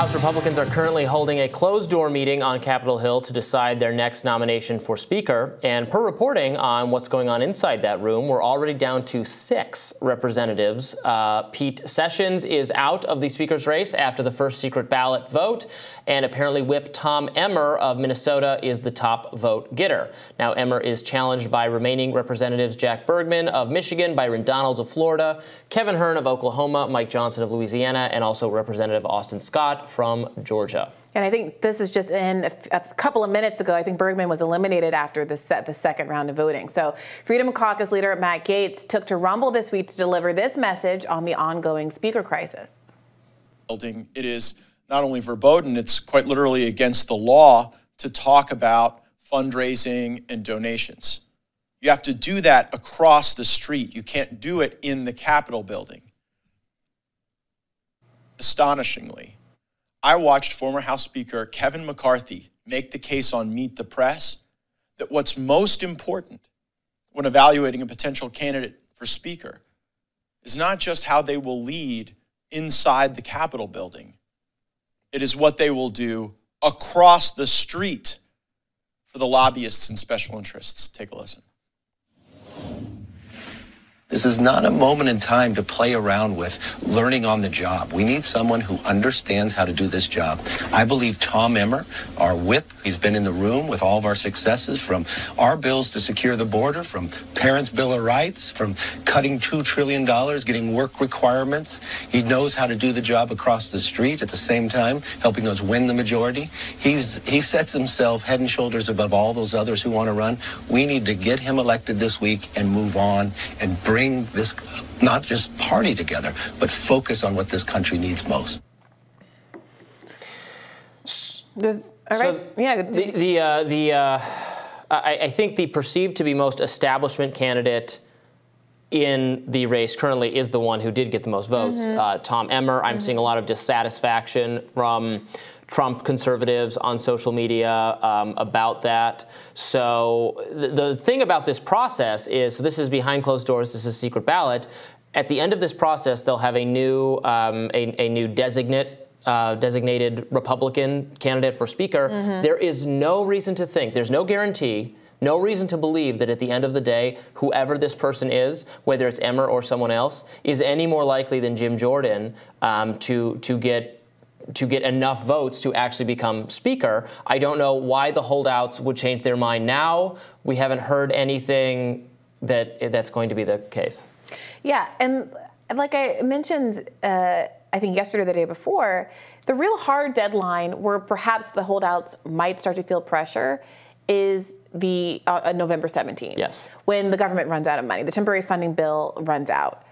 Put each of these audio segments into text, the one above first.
House Republicans are currently holding a closed-door meeting on Capitol Hill to decide their next nomination for Speaker. And per reporting on what's going on inside that room, we're already down to 6 representatives. Pete Sessions is out of the Speaker's race after the first secret ballot vote. And apparently Whip Tom Emmer of Minnesota is the top vote getter. Now, Emmer is challenged by remaining Representatives Jack Bergman of Michigan, Byron Donalds of Florida, Kevin Hern of Oklahoma, Mike Johnson of Louisiana, and also Representative Austin Scott from Georgia. And I think this is just in a couple of minutes ago. I think Bergman was eliminated after the second round of voting. So Freedom Caucus leader Matt Gaetz took to Rumble this week to deliver this message on the ongoing speaker crisis. It is not only verboten, it's quite literally against the law to talk about fundraising and donations. You have to do that across the street. You can't do it in the Capitol building. Astonishingly, I watched former House Speaker Kevin McCarthy make the case on Meet the Press that what's most important when evaluating a potential candidate for Speaker is not just how they will lead inside the Capitol building. It is what they will do across the street for the lobbyists and special interests. Take a listen. This is not a moment in time to play around with learning on the job. We need someone who understands how to do this job. I believe Tom Emmer, our whip, he's been in the room with all of our successes, from our bills to secure the border, from Parents' Bill of Rights, from cutting $2 trillion, getting work requirements. He knows how to do the job across the street at the same time, helping us win the majority. He sets himself head and shoulders above all those others who want to run. We need to get him elected this week and move on and bring this not just party together, but focus on what this country needs most. I think the perceived to be most establishment candidate in the race currently is the one who did get the most votes, Tom Emmer. I'm seeing a lot of dissatisfaction from Trump conservatives on social media about that. So the thing about this process is, so this is behind closed doors, this is secret ballot. At the end of this process, they'll have a new designated Republican candidate for Speaker. There is no reason to think, there's no guarantee, no reason to believe that at the end of the day, whoever this person is, whether it's Emmer or someone else, is any more likely than Jim Jordan to get enough votes to actually become Speaker. I don't know why the holdouts would change their mind now. We haven't heard anything that's going to be the case. Yeah, and like I mentioned, I think yesterday or the day before, the real hard deadline where perhaps the holdouts might start to feel pressure is the November 17th. Yes. When the government runs out of money, the temporary funding bill runs out.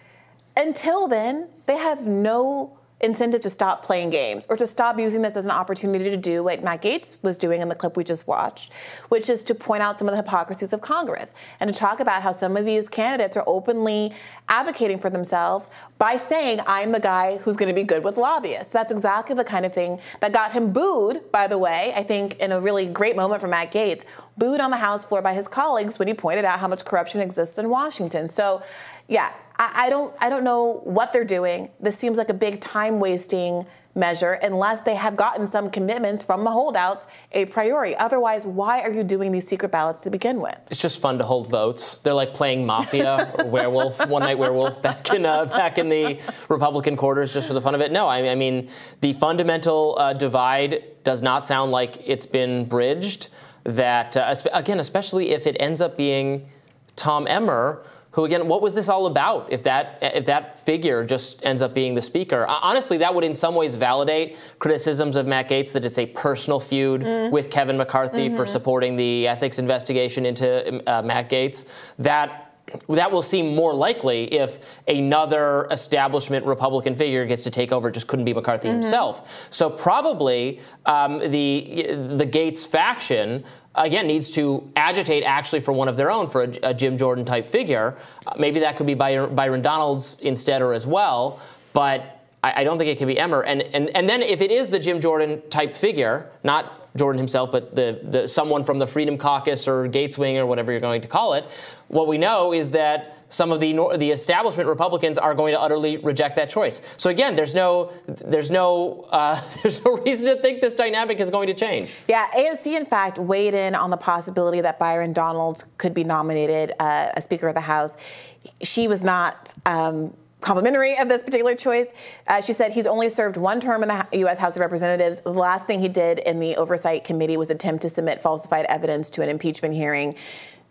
Until then, they have no incentive to stop playing games or to stop using this as an opportunity to do what Matt Gaetz was doing in the clip we just watched, which is to point out some of the hypocrisies of Congress and to talk about how some of these candidates are openly advocating for themselves by saying, I'm the guy who's going to be good with lobbyists. That's exactly the kind of thing that got him booed, by the way, I think in a really great moment for Matt Gaetz, booed on the House floor by his colleagues when he pointed out how much corruption exists in Washington. So, yeah, I don't know what they're doing. This seems like a big time-wasting measure unless they have gotten some commitments from the holdouts a priori. Otherwise, why are you doing these secret ballots to begin with? It's just fun to hold votes. They're like playing Mafia or Werewolf, One Night Werewolf back in the Republican quarters just for the fun of it. No, I mean, the fundamental divide does not sound like it's been bridged. That, again, especially if it ends up being Tom Emmer, who, again, what was this all about if that figure just ends up being the Speaker? Honestly, that would in some ways validate criticisms of Matt Gaetz that it's a personal feud with Kevin McCarthy for supporting the ethics investigation into Matt Gaetz. That will seem more likely if another establishment Republican figure gets to take over. It just couldn't be McCarthy himself. So probably the Gaetz faction, again, needs to agitate actually for one of their own, for a Jim Jordan type figure. Maybe that could be Byron Donalds instead or as well, but I don't think it can be Emmer. And then if it is the Jim Jordan type figure, not Jordan himself, but the someone from the Freedom Caucus or Gaetz Wing or whatever you're going to call it, what we know is that some of the establishment Republicans are going to utterly reject that choice. So again, there's no reason to think this dynamic is going to change. Yeah, AOC in fact weighed in on the possibility that Byron Donalds could be nominated as Speaker of the House. She was not complimentary of this particular choice. She said he's only served one term in the U.S. House of Representatives. The last thing he did in the Oversight Committee was attempt to submit falsified evidence to an impeachment hearing.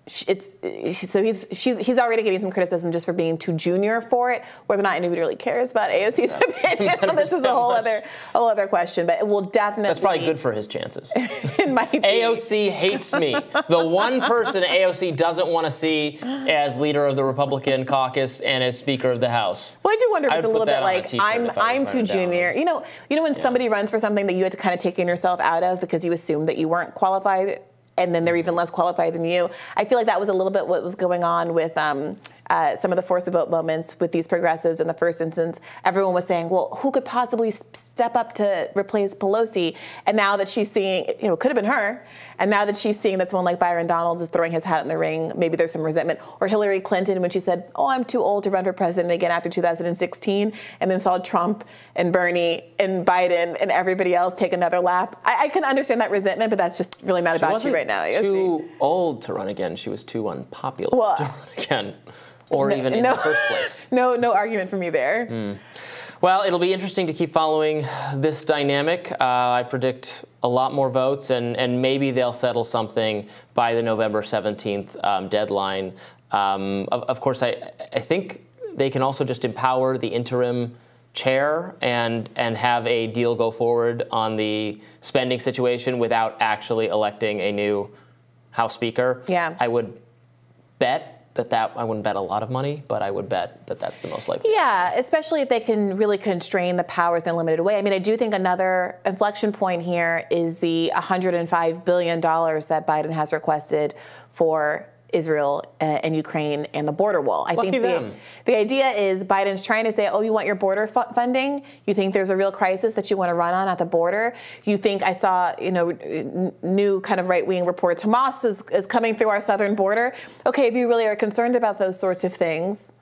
So he's already getting some criticism just for being too junior for it. Whether or not anybody really cares about AOC's opinion, this is a whole other question. But it will definitely. That's probably good for his chances. It might be. AOC hates me. The one person AOC doesn't want to see as leader of the Republican caucus and as Speaker of the House. Well, I do wonder if it's a little bit like I'm too junior. You know when somebody runs for something that you had to kind of take yourself out of because you assumed that you weren't qualified, and then they're even less qualified than you. I feel like that was a little bit what was going on with some of the force the vote moments with these progressives. In the first instance, everyone was saying, well, who could possibly step up to replace Pelosi? And now that she's seeing, it could have been her. And now that she's seeing that someone like Byron Donalds is throwing his hat in the ring, maybe there's some resentment. Or Hillary Clinton, when she said, oh, I'm too old to run for president again after 2016, and then saw Trump and Bernie and Biden and everybody else take another lap. I can understand that resentment, but that's just really not about you right now. She wasn't too old to run again. She was too unpopular to run again. Or even in the first place. No argument for me there. Well, it'll be interesting to keep following this dynamic. I predict a lot more votes, and maybe they'll settle something by the November 17th deadline. Of course, I think they can also just empower the interim chair and have a deal go forward on the spending situation without actually electing a new House Speaker. Yeah. I would bet I wouldn't bet a lot of money, but I would bet that that's the most likely. Yeah, especially if they can really constrain the powers in a limited way. I mean, I do think another inflection point here is the $105 billion that Biden has requested for Israel and Ukraine and the border wall. I think the idea is Biden's trying to say, oh, you want your border funding? You think there's a real crisis that you want to run on at the border? You think I saw, new kind of right-wing reports, Hamas is coming through our southern border. Okay, if you really are concerned about those sorts of things,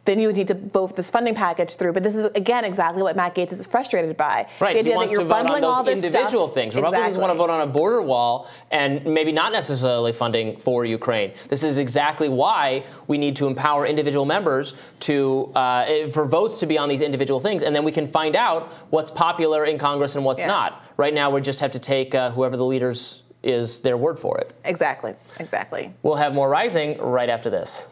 then you would need to vote this funding package through. But this is, again, exactly what Matt Gaetz is frustrated by. Right, the idea he wants that you're to vote bundling on all those this individual stuff. things. Republicans want to vote on a border wall and maybe not necessarily funding for Ukraine. This is exactly why we need to empower individual members to for votes to be on these individual things, and then we can find out what's popular in Congress and what's not. Right now, we just have to take whoever the leaders is their word for it. Exactly. We'll have more Rising right after this.